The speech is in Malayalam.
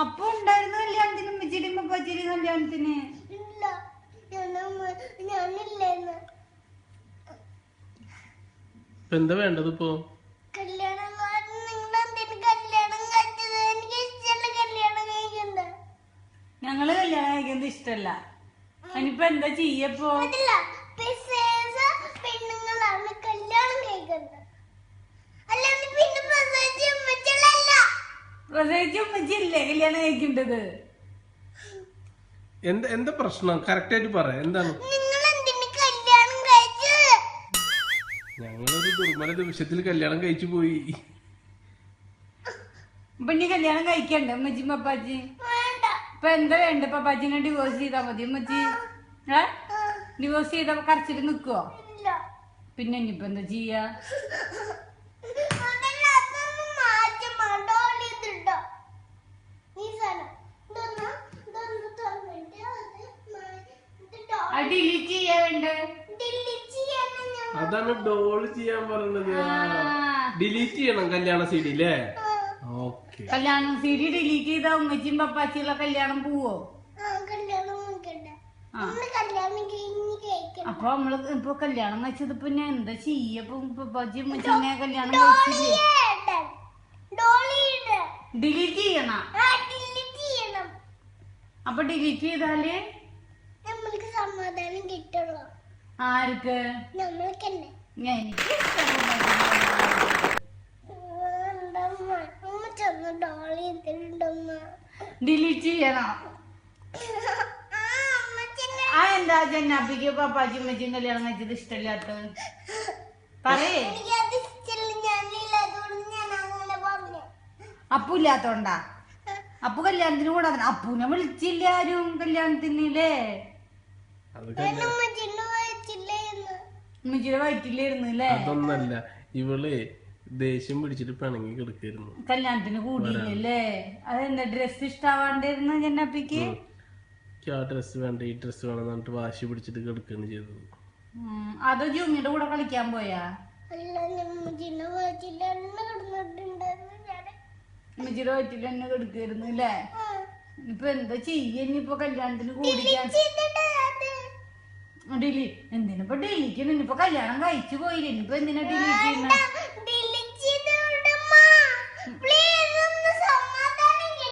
അപ്പൊ ഉണ്ടായിരുന്നു കല്യാണത്തിന് ഉമ്മച്ചിരി പപ്പാച്ചിരി കല്യാണത്തിന് എന്താ വേണ്ടത് ഇപ്പൊ? ഞങ്ങള് കല്യാണം കഴിക്കുന്നത് ഇഷ്ടല്ല. അതിനിപ്പോ എന്താ ചെയ്യപ്പോ? പ്രസവിച്ച ഉമ്മച്ചിയല്ലേ കല്യാണം കഴിക്കേണ്ടത്? എന്താ പ്രശ്നം? കറക്റ്റ് ആയിട്ട് പറ. എന്താണ്? ഞങ്ങളൊരു ദുർബല നിമിഷത്തിൽ കല്യാണം കഴിച്ചു പോയി. ഇപ്പൊ ഇനി കല്യാണം കഴിക്കണ്ടേ ഉമ്മച്ചി പപ്പാച്ചി? ഇപ്പൊ എന്താ വേണ്ട? പപ്പാച്ചിനെ ഡിവോഴ്സ് ചെയ്താ മതി ഉമ്മച്ചി? ഡിവോഴ്സ് ചെയ്ത കരച്ചിട്ട് നിക്കുവോ? പിന്നെ ഇനിയിപ്പോ എന്താ ചെയ്യാ? ഡിലീറ്റ് ചെയ്യാ വേണ്ടേ? അതാണ് ഡോള് ചെയ്യാൻ പറഞ്ഞത്. ഡിലീറ്റ് ചെയ്യണം കല്യാണ സീഡി അല്ലേ? ഓക്കെ. കല്യാണ സീഡി ഡിലീറ്റ് ചെയ്താ ഉമ്മച്ചിയും പപ്പാച്ചിയുള്ള കല്യാണം പോവോ? അപ്പൊ നമ്മള് ഇപ്പൊ കല്യാണം കഴിച്ചത് പിന്നെ എന്താ ചെയ്യപ്പോ? പപ്പാച്ചി ഉമ്മച്ചിനെ കല്യാണം കഴിച്ചില്ലേ? ഡിലീറ്റ് ചെയ്യണം. അപ്പൊ ഡിലീറ്റ് ചെയ്താല് സമാധാനം കിട്ടുള്ളൂ. ആർക്ക്? ഡിലീറ്റ് ചെയ്യണം. എന്താ ജന്നാപ്പിക്ക് പപ്പാച്ചി ഉമ്മച്ചിയും കല്യാണം കഴിച്ചത് ഇഷ്ടമില്ലാത്ത? പറയേ. അപ്പു ഇല്ലാത്തോണ്ടാ? അപ്പു കല്യാണത്തിന് കൂടാ. അപ്പുനെ വിളിച്ചില്ല ആരും കല്യാണത്തിനല്ലേ? ഉമ്മച്ചിയുടെ വയറ്റില്ലായിരുന്നു അല്ലേ? അതൊന്നല്ല, ഇവള് ദേഷ്യം പിടിച്ചിട്ട് പിണങ്ങി കിടക്കായിരുന്നു. കല്യാണത്തിന് കൂടിയില്ലല്ലേ? അതെന്താ ഡ്രസ് ഇഷ്ടാവാണ്ടിരുന്നു ജന്നാപ്പിക്ക്? ആ ഡ്രസ് വേണ്ട ഈ ഡ്രസ് വേണം എന്നിട്ട് വാശി പിടിച്ചിട്ട് കിടക്കുകയാണ് ചെയ്തത്. അതോ ജൂമിയുടെ കൂടെ കളിക്കാൻ പോയാ? ഉമ്മച്ചിയുടെ വയറ്റിൽ തന്നെ കിടക്കായിരുന്നു അല്ലേ? ഇപ്പൊ എന്താ ചെയ്യ? ഇനിയിപ്പൊ കല്യാണത്തിന് കൂടിക്കാൻ എന്തിനിപ്പോ ഡിലീറ്റ് ചെയ്യണം? ഇനിയിപ്പൊ കല്യാണം കഴിച്ചു പോയില്ല. ഇനിയിപ്പൊ എന്തിനാ ഡിലീറ്റ് ചെയ്യണം?